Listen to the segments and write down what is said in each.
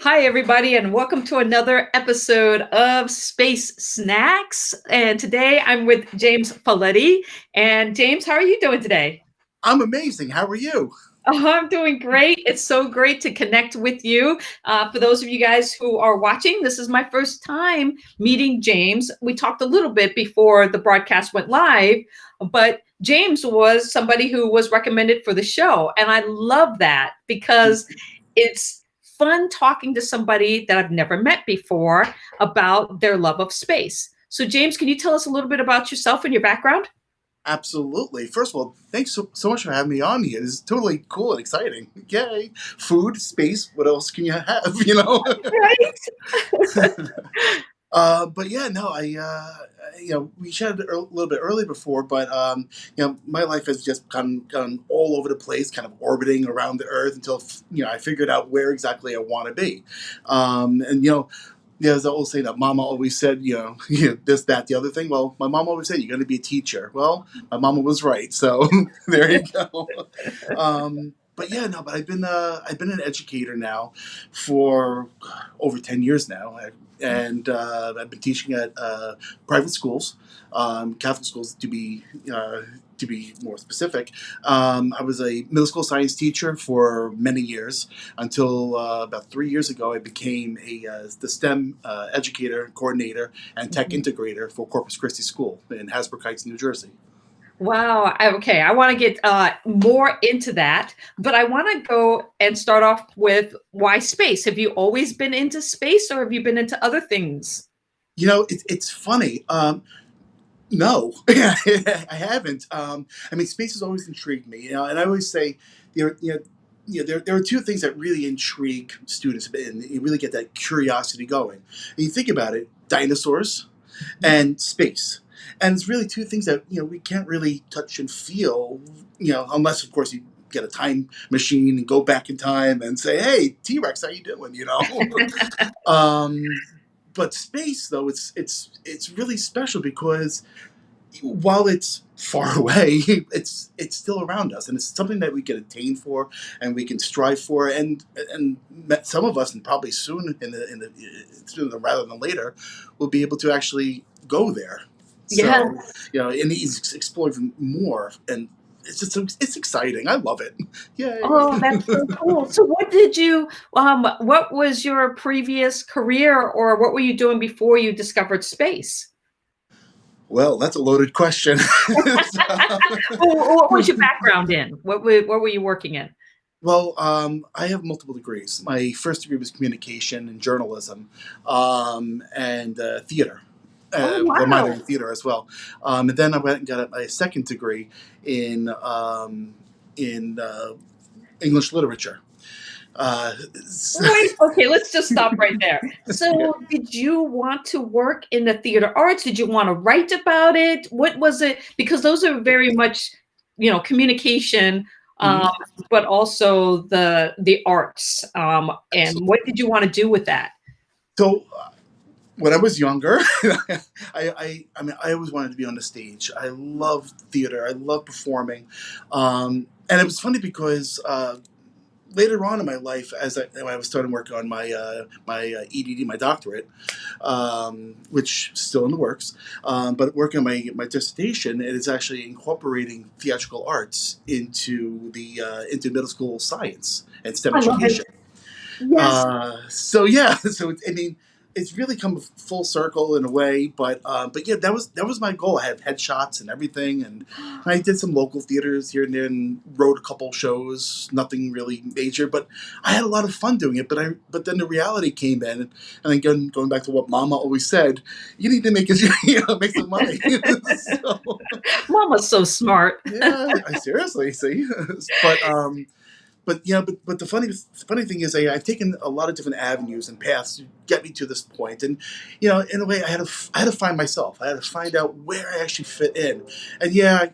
Hi, everybody, and welcome to another episode of Space Snacks. And today I'm with James Falletti. And James, how are you doing today? I'm amazing. How are you? Oh, I'm doing great. It's so great to connect with you. For those of you guys who are watching, this is my first time meeting James. We talked a little bit before the broadcast went live, but James was somebody who was recommended for the show. And I love that because it's fun talking to somebody that I've never met before about their love of space. So, James, can you tell us a little bit about yourself and your background? Absolutely. First of all, thanks so much for having me on here. This is totally cool and exciting. Yay. Food, space, what else can you have, Right. But yeah, no, we chatted a little bit early before, but, my life has just gone all over the place, kind of orbiting around the earth until, I figured out where exactly I want to be. There's the old saying that Mama always said, this, that, the other thing. Well, my mom always said, you're going to be a teacher. Well, my mama was right. So there you go. But yeah, no, but I've been an educator now for over 10 years now. And I've been teaching at private schools, Catholic schools to be more specific. I was a middle school science teacher for many years until about 3 years ago. I became the STEM educator, coordinator, and tech integrator for Corpus Christi School in Hasbrook Heights, New Jersey. Wow. Okay. I want to get more into that, but I want to go and start off with why space? Have you always been into space or have you been into other things? It's funny. No, I haven't. I mean, space has always intrigued me, and I always say there, there are two things that really intrigue students, and you really get that curiosity going. And you think about it: dinosaurs and space. And it's really two things that we can't really touch and feel, unless of course you get a time machine and go back in time and say, "Hey, T-Rex, how you doing?" um, but space, though, it's really special because while it's far away, it's still around us, and it's something that we can attain for, and we can strive for, and some of us, and probably soon sooner rather than later, will be able to actually go there. Yeah. So and he's exploring more, and it's exciting. I love it. Yay! Oh, that's so cool. So what was your previous career or what were you doing before you discovered space? Well, that's a loaded question. What was your background in? What were you working in? Well, I have multiple degrees. My first degree was communication and journalism, and theater, Oh, with a minor wow. in theater as well. And then I went and got my second degree in in English literature. Uh, Wait, okay, let's just stop right there. So, did you want to work in the theater arts? Did you want to write about it? What was it? Because those are very much, communication, um, Mhm. but also the arts. And what did you want to do with that? So when I was younger, I mean, I always wanted to be on the stage. I loved theater. I loved performing, and it was funny because later on in my life, when I was starting work on my EDD, my doctorate, which is still in the works, but working on my dissertation, it is actually incorporating theatrical arts into middle school science and STEM I love it. education. Yes. So yeah, I mean, it's really come full circle in a way, but yeah, that was my goal. I had headshots and everything, and I did some local theaters here and there, and wrote a couple shows. Nothing really major, but I had a lot of fun doing it. But then the reality came in, and again, going back to what Mama always said, you need to make it, make some money. So Mama's so smart. yeah, I seriously see, but but the funny thing is, I've taken a lot of different avenues and paths to get me to this point, and in a way, I had to find myself. I had to find out where I actually fit in, and yeah,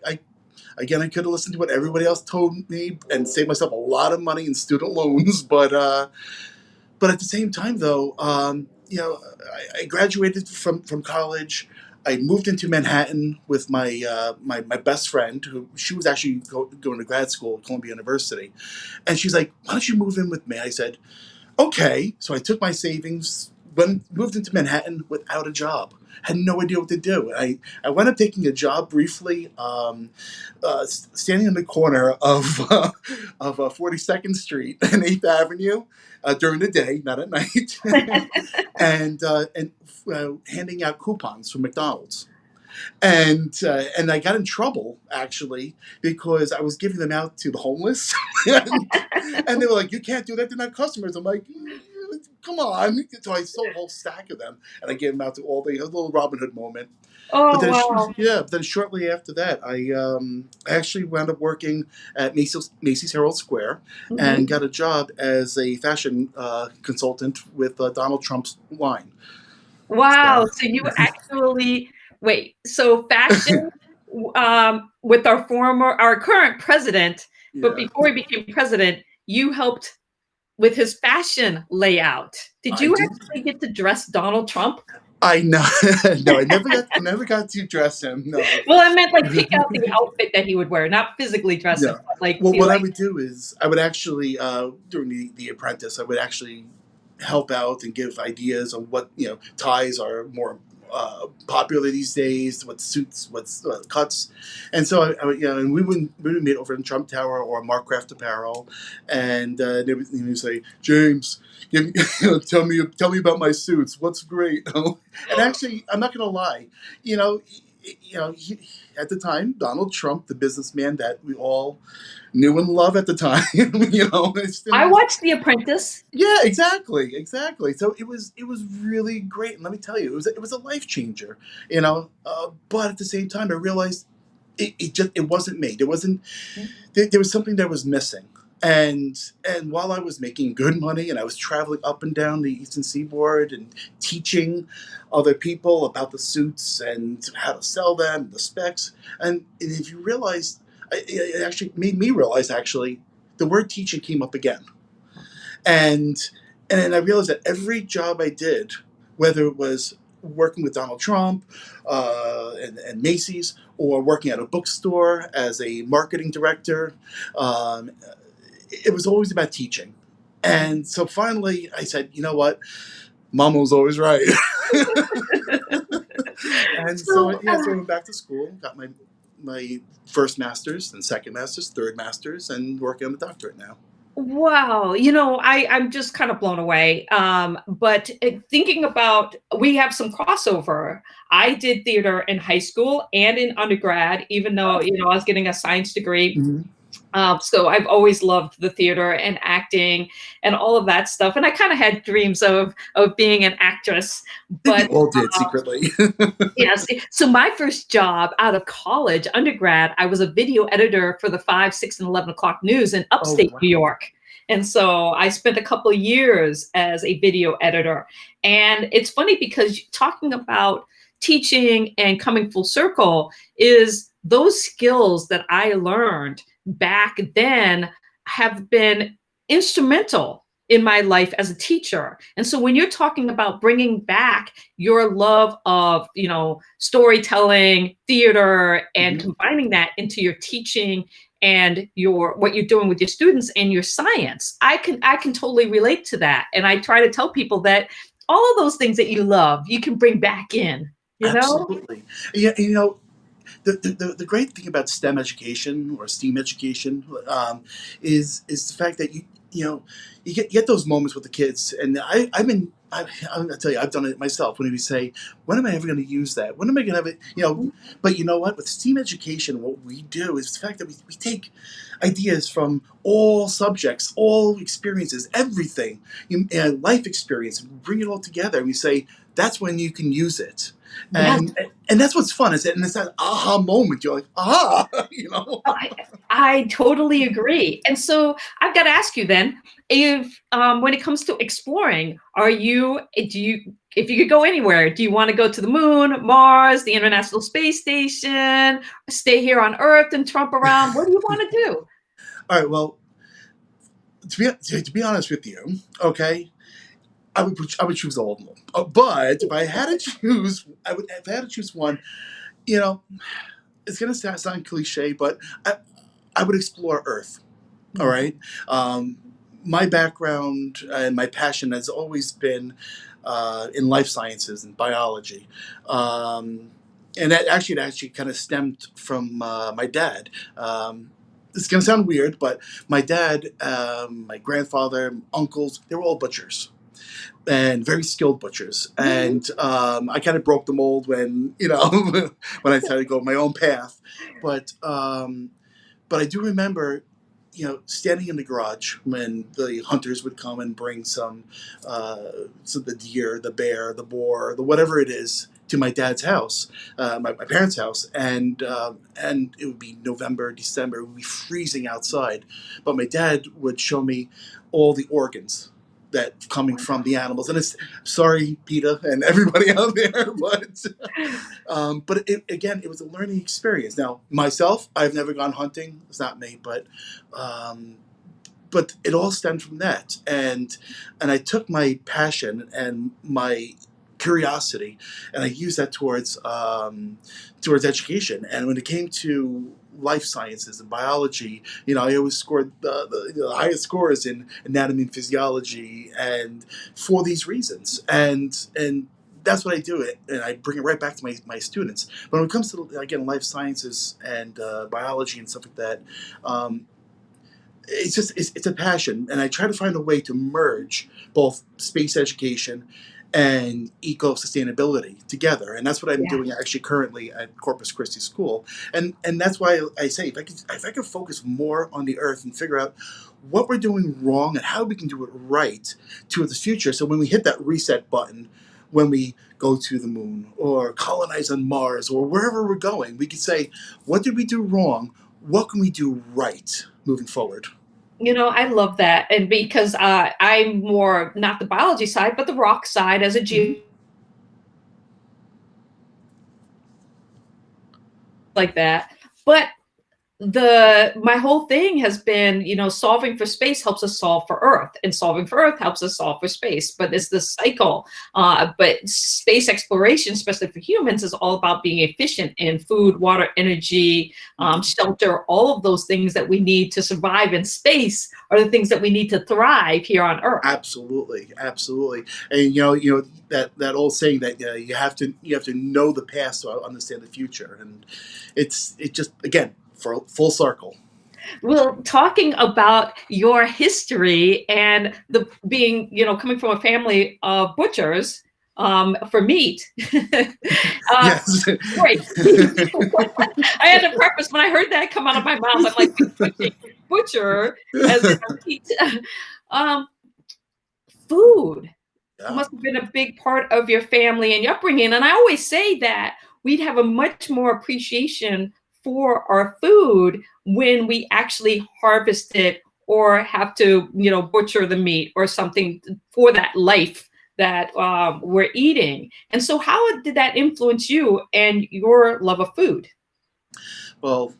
again, I could have listened to what everybody else told me and saved myself a lot of money in student loans, but at the same time, though, I graduated from college. I moved into Manhattan with my best friend, who she was actually going to grad school at Columbia University, and she's like, "Why don't you move in with me?" I said, Okay, so I took my savings, moved into Manhattan without a job. Had no idea what to do. I wound up taking a job briefly, standing in the corner of of 42nd Street and 8th Avenue during the day, not at night, and handing out coupons from McDonald's. And I got in trouble actually because I was giving them out to the homeless, and they were like, "You can't do that; they're not customers." I'm like, "Come on!" So I sold a whole stack of them, and I gave them out to all the a little Robin Hood moment. But Oh, then, wow. yeah, but then shortly after that, I actually wound up working at Macy's Herald Square and Mhm. got a job as a fashion consultant with Donald Trump's line. So Wow, so you actually wait, so fashion, with our current president, but yeah, before he became president, you helped with his fashion layout. Did I you did. actually get to dress Donald Trump? I know. No, I never got to dress him. No. Well, I meant, like, pick out the outfit that he would wear, not physically dress him, Yeah. but, like, Well, be what I like, would do is I would actually during the Apprentice, I would actually help out and give ideas on what ties are more popular these days, what suits, what's cuts, and so and we would meet over in Trump Tower or Mark Craft Apparel, and they would say, James, tell me about my suits. What's great? And actually, I'm not going to lie, you know. At the time, Donald Trump, the businessman that we all knew and loved at the time, it "I was watched The Apprentice." yeah, exactly. So it was really great, and let me tell you, it was a life changer, But at the same time, I realized it wasn't me. There was something that was missing, and while I was making good money and I was traveling up and down the Eastern Seaboard and teaching other people about the suits and how to sell them, the specs, and if you realize, it actually made me realize actually the word teaching came up again and and I realized that every job I did, whether it was working with Donald Trump and Macy's, or working at a bookstore as a marketing director, um, it was always about teaching. And so finally, I said, you know what? Mama was always right. And so So, yeah, so I went back to school, got my first master's, and second master's, third master's, and working on the doctorate now. wow, I'm just kind of blown away, but, thinking about we have some crossover. I did theater in high school and in undergrad, even though, I was getting a science degree. Mhm. So I've always loved the theater and acting and all of that stuff, and I kinda had dreams of being an actress, I think we but all did secretly. yes. So my first job out of college, undergrad, I was a video editor for the 5, 6, and 11 o'clock news in Oh upstate New wow. York. And so I spent a couple of years as a video editor. And it's funny because talking about teaching and coming full circle is those skills that I learned back then have been instrumental in my life as a teacher. And so when you're talking about bringing back your love of storytelling, theater, and Mhm. combining that into your teaching and your what you're doing with your students and your science, I can totally relate to that, and I try to tell people that all of those things that you love you can bring back in. Absolutely. Yeah, the great thing about STEM education or STEAM education is the fact that you get those moments with the kids, and I'm gonna tell you, I've done it myself. When we say, when am I ever going to use that? When am I going to have it? But you know what? With STEAM education, what we do is the fact that we take ideas from all subjects, all experiences, everything, life experience, and bring it all together, and we say that's when you can use it. Yes. And that's what's fun is that, and it's that aha moment. You're like, aha, Oh, I totally agree. And so I've got to ask you then, if when it comes to exploring, do you if you could go anywhere, do you want to go to the moon, Mars, the International Space Station, stay here on Earth and trump around? What do you want to do? All right. Well, to be honest with you, okay, I would choose all of them. But if I had to choose, if I had to choose one, you know, it's gonna sound cliche, but I would explore Earth. All Mhm. right. Um, my background and my passion has always been in life sciences and biology. Um, and it actually kind of stemmed from my dad. It's going to sound weird, but my dad, my grandfather, uncles, they were all butchers and very skilled butchers. Mhm. And I kind of broke the mold when, when I decided to go my own path. But but I do remember, standing in the garage when the hunters would come and bring some the deer, the bear, the boar, the whatever it is, to my dad's house, my parents' house, and it would be November, December. It would be freezing outside, but my dad would show me all the organs that coming from the animals. And it's sorry, PETA and everybody out there, but again, it was a learning experience. Now, myself, I've never gone hunting. It's not me, um, but it all stemmed from that, and I took my passion and my curiosity, and I used that towards education. And when it came to life sciences and biology, I always scored the highest scores in anatomy and physiology, and for these reasons, and that's what I do it, and I bring it right back to my students. But when it comes to, again, life sciences and biology and stuff like that, um, it's a passion, and I try to find a way to merge both space education and eco sustainability together, and that's what I'm Yeah. doing actually currently at Corpus Christi School, and that's why I say if I could focus more on the Earth and figure out what we're doing wrong and how we can do it right to the future, so when we hit that reset button, when we go to the moon or colonize on Mars or wherever we're going, we could say, what did we do wrong? What can we do right moving forward? I love that. And because I'm more not the biology side, but the rock side as a Mhm. like that. But the my whole thing has been, solving for space helps us solve for Earth, and solving for Earth helps us solve for space. But it's this cycle. But space exploration, especially for humans, is all about being efficient in food, water, energy, Mhm. shelter. All of those things that we need to survive in space are the things that we need to thrive here on Earth. Absolutely, absolutely, and that old saying that you have to know the past to understand the future, and it just again for full circle. Well, talking about your history and the being, coming from a family of butchers for meat. uh, Yes. Right. I had to preface when I heard that come out of my mouth. I'm like, butching, butcher, as in a meat. um, Food Yeah. must have been a big part of your family and your upbringing. And I always say that we'd have a much more appreciation for our food when we actually harvest it or have to, butcher the meat or something for that life that we're eating. And so, how did that influence you and your love of food? Well,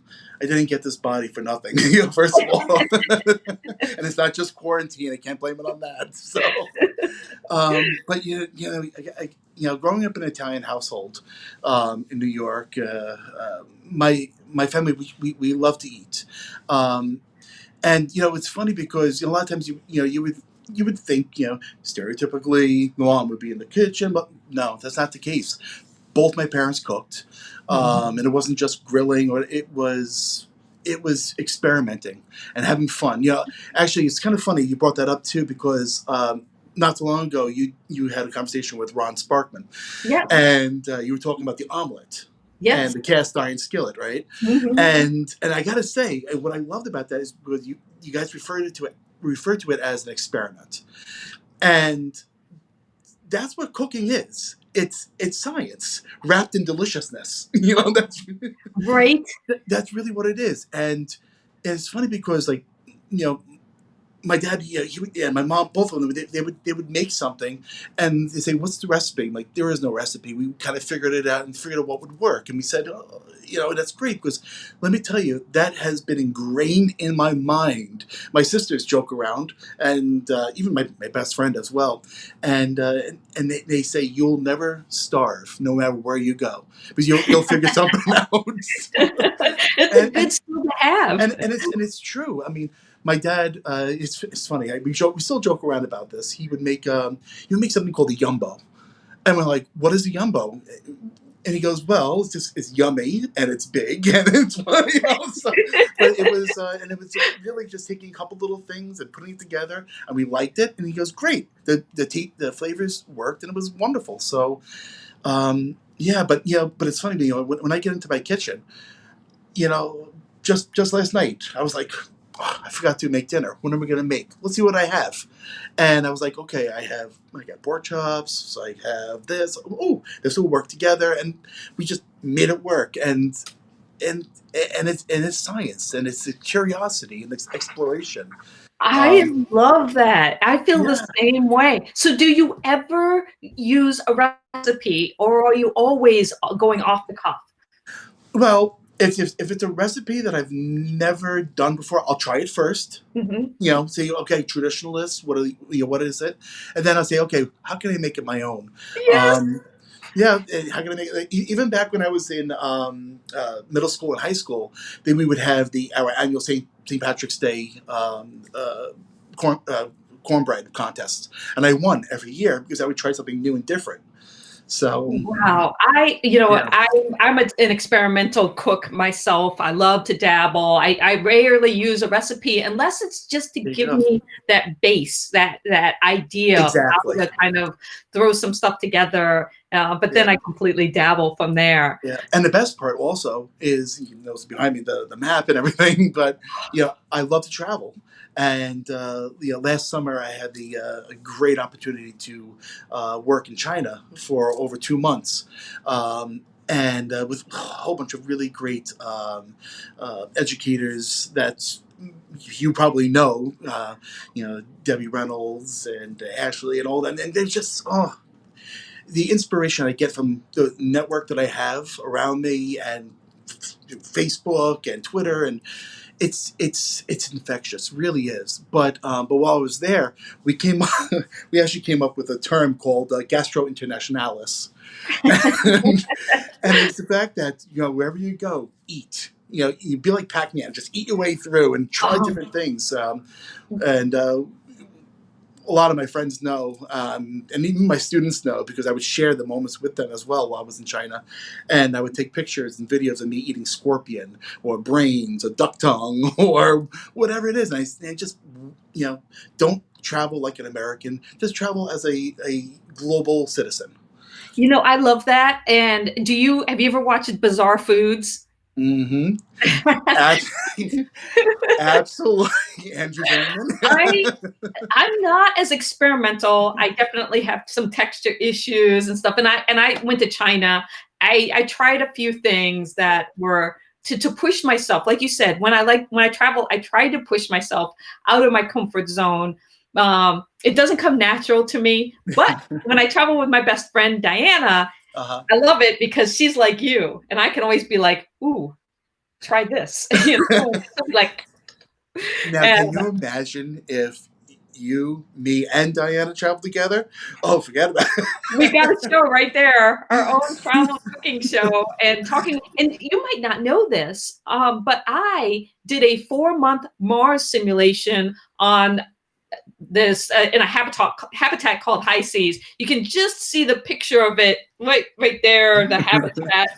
I didn't get this body for nothing, first of all, and it's not just quarantine. I can't blame it on that. So, but growing up in an Italian household in New York, my family we love to eat, um, and it's funny because a lot of times you would think stereotypically the mom would be in the kitchen, but no, that's not the case. Both my parents cooked, and it wasn't just grilling, or it was experimenting and having fun. Actually, it's kind of funny you brought that up too, because not too long ago you had a conversation with Ron Sparkman, Yes, and you were talking about the omelet and yes. the cast iron skillet, right? Mhm. And I gotta say, what I loved about that is because you guys referred to it as an experiment, and that's what cooking is. It's science wrapped in deliciousness. Right. That's really what it is. And it's funny because, like, you know my dad, my mom, both of them, they would make something, and they say, "What's the recipe?" I'm like, there is no recipe. We kind of figured it out and figured out what would work, and we said, oh, that's great, because let me tell you, that has been ingrained in my mind. My sisters joke around, and even my best friend as well, and they say, you'll never starve, no matter where you go, because you'll figure something out. It's a and good and skill to have. and it's true. I mean, My dad, it's funny. We still joke around about this. He would make something called a yumbo, and we're like, "What is a yumbo?" And he goes, "Well, it's yummy and it's big and it's so, but it was really just taking a couple little things and putting it together, and we liked it. And he goes, "Great, the flavors worked and it was wonderful." So yeah, but it's funny, when I get into my kitchen, you know, just last night, I was like, "Oh, I forgot to make dinner. What am I gonna make? Let's see what I have." And I was like, "Okay, I got pork chops. So I have this. Oh, this will work together." And we just made it work. And it's science, and it's curiosity and it's exploration. I Um, love that. I feel the yeah. same way. So do you ever use a recipe, or are you always going off the cuff? Well, if it's a recipe that I've never done before, I'll try it first. Mhm. Say, okay, traditionalist, what is it? And then I'll say, okay, how can I make it my own? Yes. Um, yeah, how can I make it? Even back when I was in middle school and high school, then we would have our annual St. Patrick's Day corn, cornbread contests, and I won every year because I would try something new and different. So Wow. yeah, I'm an experimental cook myself. I love to dabble. I rarely use a recipe unless it's just to there you give go. me that base, that idea of how Exactly. to kind of throw some stuff together. But then Yeah. I completely dabble from there. Yeah, and the best part also is, it's behind me, the map and everything. But I love to travel, and last summer I had the a great opportunity to work in China for over 2 months, and with a whole bunch of really great educators that you probably know, Debbie Reynolds and Ashley and all that, and they're just the inspiration I get from the network that I have around me, and Facebook and Twitter, and it's infectious, really is. But while I was there, we came we actually came up with a term called gastrointernationalis, and it's the fact that wherever you go, eat. You be like Pac-Man, just eat your way through and try Oh, different things. And A lot of my friends know, and even my students know, because I would share the moments with them as well while I was in China, and I would take pictures and videos of me eating scorpion or brains or duck tongue or whatever it is, and I just don't travel like an American, just travel as a global citizen. I love that. And have you ever watched Bizarre Foods? Mm-hmm. Absolutely, Andrew Zimmerman. I I'm not as experimental. I definitely have some texture issues and stuff. And I went to China. I tried a few things that were to push myself. Like you said, when I travel, I try to push myself out of my comfort zone. It doesn't come natural to me, but when I travel with my best friend Diana, Uh-huh. I love it because she's like you, and I can always be like, "Ooh, try this," like, Now, and can you imagine if you, me, and Diana traveled together? Oh, forget about we got a it. show right there, our own travel cooking show, and talking. And you might not know this, but I did a 4-month Mars simulation on this in a habitat called High Seas. You can just see the picture of it right there. The habitat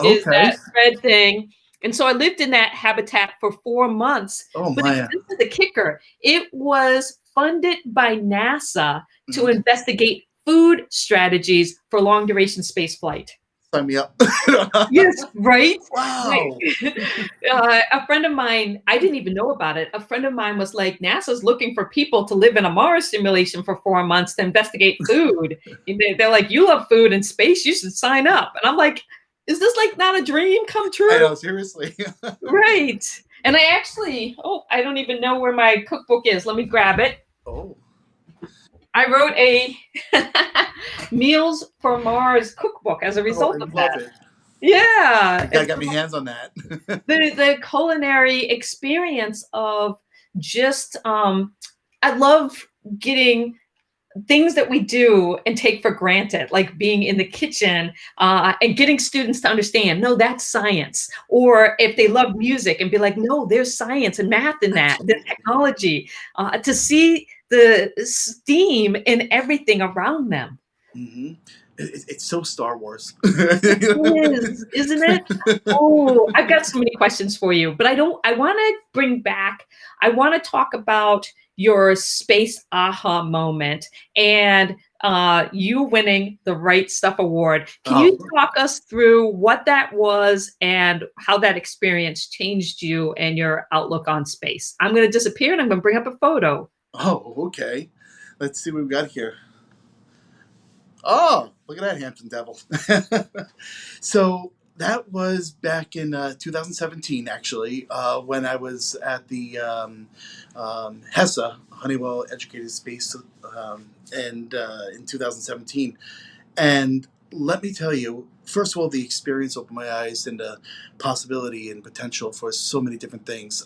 is Okay. that red thing. And so I lived in that habitat for 4 months. Oh But my. this is the kicker. It was funded by NASA to Mhm. investigate food strategies for long duration space flight. Sign me up. Yes, right? Right. Wow. A friend of mine, I didn't even know about it. A friend of mine was like, NASA's looking for people to live in a Mars simulation for 4 months to investigate food. And they're like, you love food and space, you should sign up. And I'm like, is this like not a dream come I true? know, seriously. Right. And I don't even know where my cookbook is. Let me grab it. Oh, I wrote a Meals for Mars cookbook as a oh, result I of love that. it. Yeah. I gotta get my hands on that. The culinary experience of just I love getting things that we do and take for granted, like being in the kitchen and getting students to understand, no, that's science. Or if they love music and be like, no, there's science and math in that, there's Absolutely. technology, to see the STEAM in everything around them. Hmm. It's so Star Wars. It is, isn't it? Oh, I've got so many questions for you, but I want to bring back, I want to talk about your space aha moment and you winning the Right Stuff Award. Can you Oh, talk us through what that was and how that experience changed you and your outlook on space? I'm going to disappear and I'm going to bring up a photo. oh, okay. Let's see what we got here. Oh, look at that handsome devil. So that was back in 2017, actually, when I was at the HESA, Honeywell Educators Space, and in 2017. And let me tell you, first of all, the experience opened my eyes into possibility and potential for so many different things.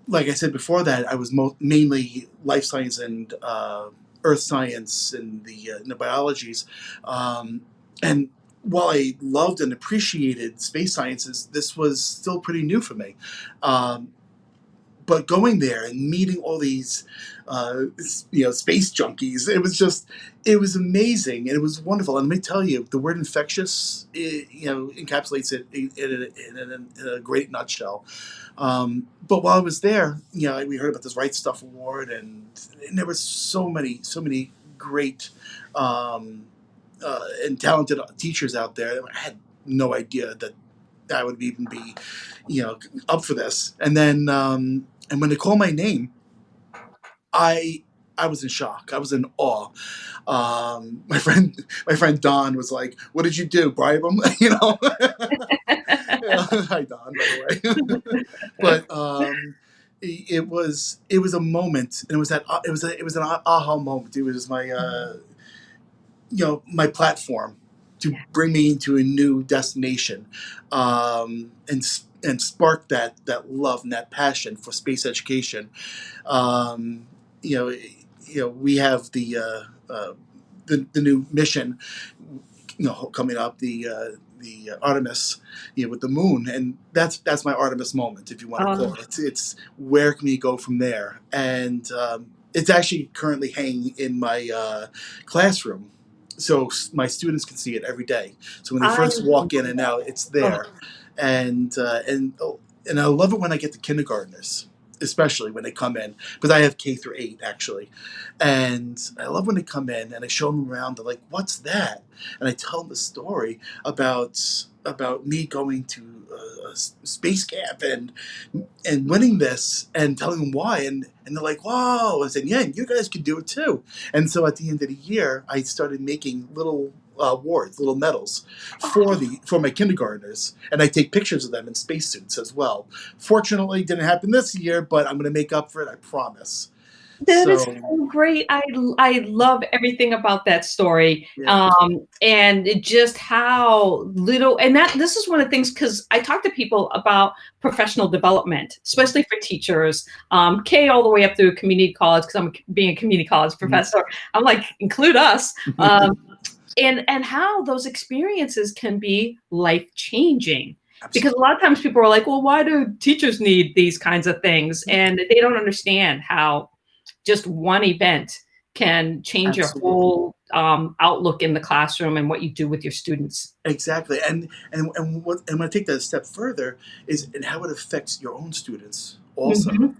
Like I said before that, I was mainly life science and earth science and the biologies. And while I loved and appreciated space sciences, this was still pretty new for me. Um, but going there and meeting all these space junkies, it was amazing and it was wonderful. And let me tell you, the word infectious, encapsulates it in a great nutshell. But while I was there, we heard about this Right Stuff Award, and there were so many great and talented teachers out there. I had no idea that I would even be, up for this. And when they called my name, I I was in shock. I was in awe. My friend Don was like, "What did you do? Bribe him?" Yeah, hi Don, by the way. But it was a moment, and it was an aha moment. It was my my platform to Yeah. bring me into a new destination, and spark that love and that passion for space education. Um, you know, we have the new mission, coming up, the Artemis, with the moon, and that's my Artemis moment, if you want to call Oh, it. It's where can we go from there, and it's actually currently hanging in my classroom, so my students can see it every day. So when they I first walk in love and that. out, it's Oh, there, and and I love it when I get the kindergartners, especially when they come in, because I have K through 8 actually, and I love when they come in and I show them around. They're like, "What's that?" And I tell them the story about me going to a space camp and winning this and telling them why, and they're like, "Whoa!" I said, "Yeah, you guys can do it too." And so at the end of the year, I started making little awards, little medals oh, for my kindergartners, and I take pictures of them in spacesuits as well. Fortunately, it didn't happen this year, but I'm going to make up for it. I promise. that is So so great. I love everything about that story, yeah, and just how little. And that this is one of the things because I talk to people about professional development, especially for teachers, K all the way up through community college. Because I'm being a community college professor, I'm like include us. And how those experiences can be life changing. Because a absolutely, lot of times people are like, well, why do teachers need these kinds of things? And they don't understand how just one event can change your absolutely. whole outlook in the classroom and what you do with your students. Exactly, and when I take that a step further is in how it affects your own students also. Mhm.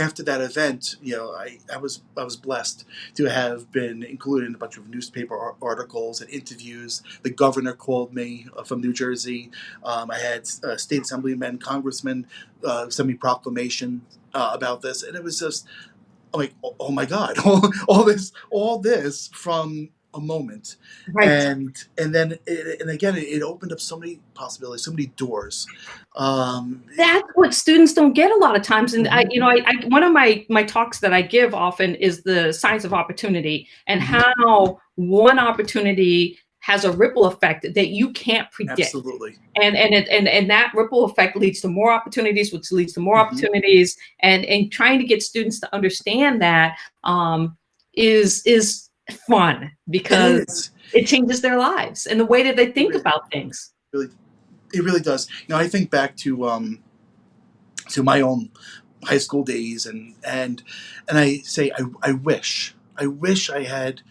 After that event, I was blessed to have been included in a bunch of newspaper articles and interviews. The governor called me from New Jersey. I had state assemblymen, congressmen send me proclamation about this, and it was just like, oh my god, all this from a moment. Right. And again, it opened up so many possibilities, so many doors. um That's what students don't get a lot of times. And mhm, I one of my talks that I give often is the science of opportunity and mhm, how one opportunity has a ripple effect that you can't predict. Absolutely. And that ripple effect leads to more opportunities, which leads to more Hmm. opportunities. And trying to get students to understand that is fun It because is. it changes their lives and the way that they It think really, about things. really, it really does. I think back to my own high school days, and I say I wish I had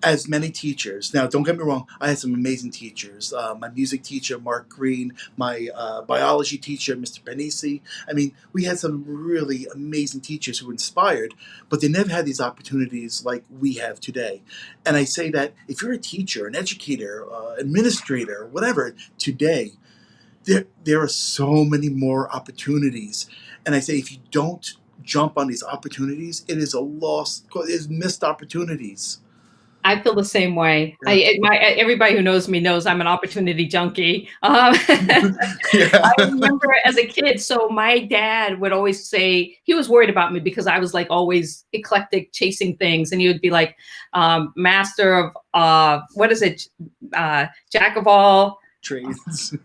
as many teachers. Now, don't get me wrong, I had some amazing teachers. My music teacher, Mark Green, my biology teacher, Mr. Benisi. I mean, we had some really amazing teachers who inspired, but they never had these opportunities like we have today. And I say that if you're a teacher, an educator, administrator, whatever, today, there are so many more opportunities. And I say if you don't jump on these opportunities, it is a loss, it is missed opportunities. I feel the same way. Yeah. Everybody who knows me knows I'm an opportunity junkie. I Yeah. remember as a kid, so my dad would always say he was worried about me because I was like always eclectic, chasing things, and he would be like, "Master of what is it? Jack of all, Trades.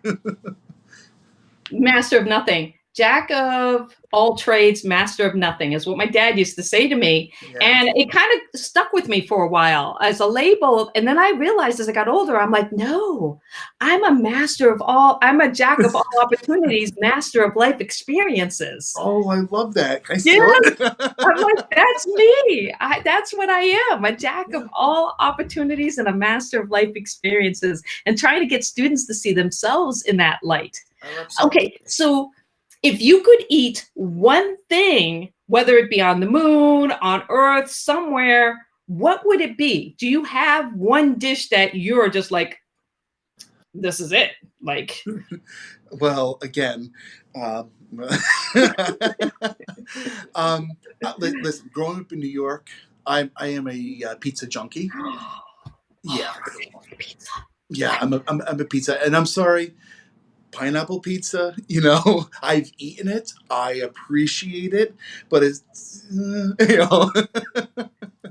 master of nothing." Jack of all trades, master of nothing is what my dad used to say to me. Yeah. And it kind of stuck with me for a while as a label. And then I realized as I got older, I'm like, no, I'm a jack of all opportunities, master of life experiences. Oh, I love that. Can I Yeah. steal it? I'm like, that's me. That's what I am, a jack Yeah. of all opportunities and a master of life experiences, and trying to get students to see themselves in that light. Oh, absolutely. Okay, so if you could eat one thing, whether it be on the moon, on Earth, somewhere, what would it be? Do you have one dish that you're just like, this is it? Like, Well, again, um, listen. Growing up in New York, I am a pizza junkie. oh, Yeah, pizza. yeah. I'm a pizza, and I'm sorry. Pineapple pizza, I've eaten it. I appreciate it, but it's,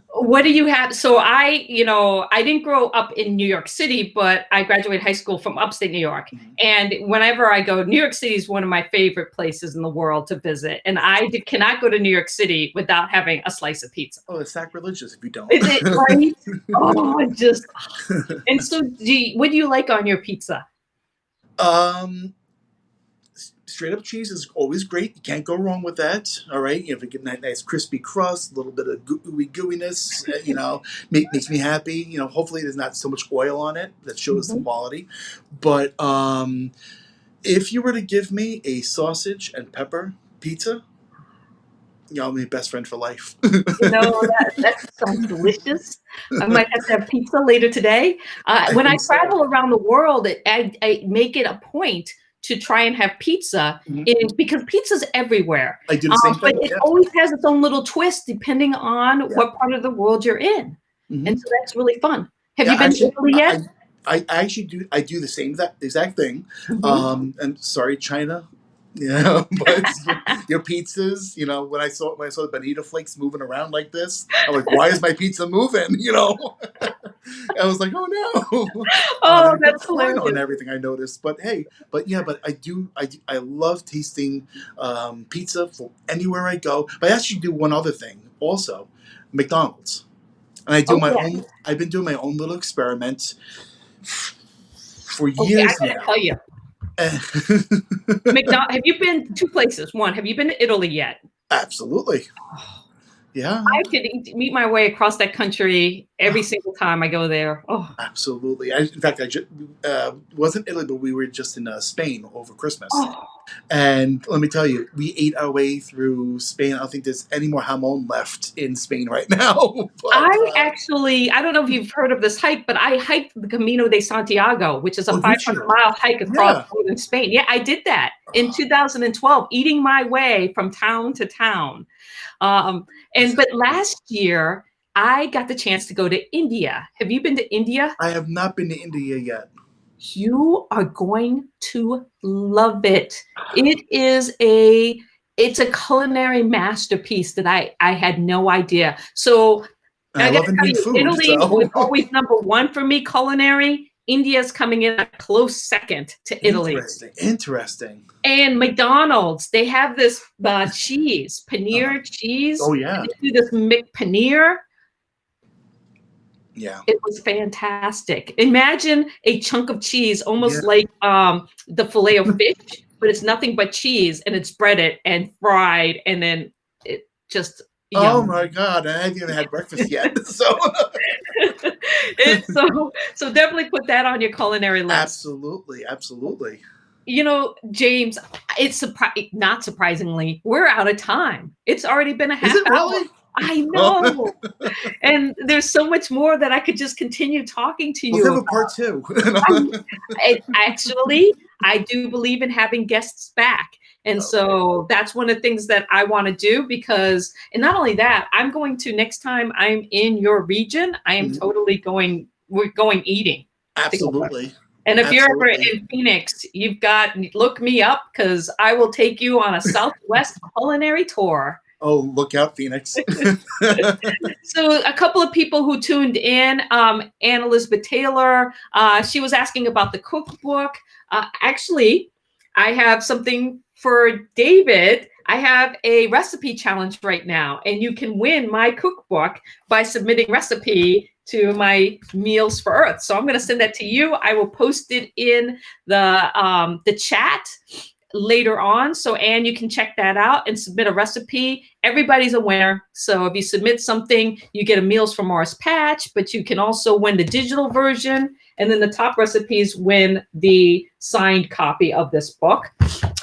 What do you have? So I didn't grow up in New York City, but I graduated high school from upstate New York. And whenever I go, New York City is one of my favorite places in the world to visit. And cannot go to New York City without having a slice of pizza. Oh, it's sacrilegious if you don't. Is it right? Oh, just and so what do you like on your pizza? um, Straight up cheese is always great. You can't go wrong with that. All right, if you get a nice crispy crust, a little bit of gooiness, makes me happy. Hopefully there's not so much oil on it that shows the Mhm. quality. But if you were to give me a sausage and pepper pizza, I'm my best friend for life. That sounds delicious. I might have to have pizza later today. I When I think so. travel around the world, I make it a point to try and have pizza Mhm. because pizza's everywhere. I do the same But thing. it Yeah, always has its own little twist depending on yeah. what part of the world you're in. And Hmm. so that's really fun. Have Yeah, you been to actually, Italy yet? I actually do. I do the same that exact thing. Mhm. And sorry, China. Yeah, but your pizzas. When I saw the bonito flakes moving around like this, I'm like, why is my pizza moving? I was like, oh no. Oh, They put that's corn on hilarious. everything. I noticed, but hey, but yeah, but I love tasting pizza for anywhere I go. But I actually do one other thing also, McDonald's. And Oh, yeah. I've been doing my own little experiments for Okay, I years gotta now. tell you, McDonald. Have you been to two places? One, have you been to Italy yet? Absolutely. Yeah, I could meet my way across that country every single time I go there. Oh, absolutely. In fact, I wasn't Italy, but we were just in Spain over Christmas. oh. And let me tell you, we ate our way through Spain. I don't think there's any more jamon left in Spain right now. But I don't know if you've heard of this hike, but I hiked the Camino de Santiago, which is a oh, did you? 500-mile hike across Yeah. northern Spain. Yeah, I did that in 2012, eating my way from town to town. Um, but last year, I got the chance to go to India. Have you been to India? I have not been to India yet. You are going to love it. It's a culinary masterpiece that I had no idea. So And I I love gotta tell Indian you, food, Italy was so always number one for me culinary. India's coming in a close second to Italy. interesting. Interesting. And McDonald's, they have this cheese, Uh, paneer cheese, oh and yeah, they do this McPaneer. yeah, It was fantastic. Imagine a chunk of cheese, yeah. almost like the filet of fish, but it's nothing but cheese, and it's breaded and fried, and then it just Oh yum. my God, I haven't even had breakfast yet. So It's so definitely put that on your culinary list. absolutely, absolutely. You know, James, it's not surprisingly, we're out of time. It's already been a Is half it hour. really? I Oh, know. And there's so much more that I could just continue talking to let's you have a about. part two. Actually, I do believe in having guests back. And Okay. so that's one of the things that I want to do because, and not only that, I'm going to next time I'm in your region, I am Mhm. totally going, we're going eating together. Absolutely, And if you're ever absolutely. in Phoenix, you've got, look me up because I will take you on a Southwest culinary tour. Oh, look out, Phoenix. So a couple of people who tuned in, Anne Elizabeth Taylor, she was asking about the cookbook. Actually, I have something for David. I have a recipe challenge right now, and you can win my cookbook by submitting recipe to my Meals for Earth. So I'm going to send that to you. I will post it in the chat later on. So, Anne, you can check that out and submit a recipe. Everybody's a winner. So if you submit something, you get a Meals from Mars patch, but you can also win the digital version. And then the top recipes win the signed copy of this book.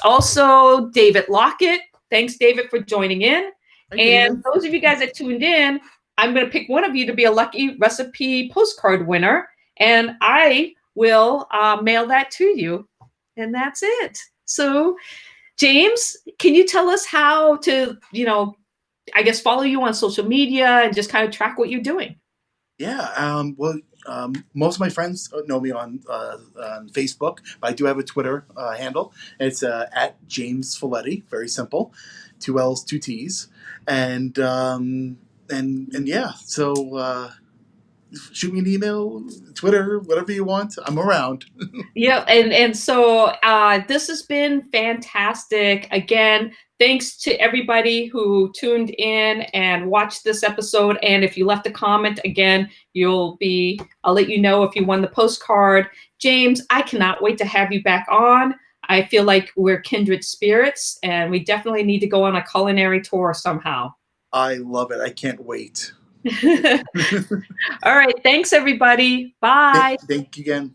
Also, David Lockett. Thanks, David, for joining in. Hi, And David. those of you guys that tuned in, I'm going to pick one of you to be a lucky recipe postcard winner. And I will mail that to you. And that's it. So, James, can you tell us how to, I guess follow you on social media and just kind of track what you're doing? Yeah. Well, most of my friends know me on Facebook, but I do have a Twitter handle. It's at James Falletti. Very simple, 2 L's, 2 T's, and yeah. So shoot me an email, Twitter, whatever you want. I'm around. Yeah, and so this has been fantastic. Again, thanks to everybody who tuned in and watched this episode. And if you left a comment, again, I'll let you know if you won the postcard. James, I cannot wait to have you back on. I feel like we're kindred spirits, and we definitely need to go on a culinary tour somehow. I love it. I can't wait. All right, thanks everybody. Bye. Thank you again.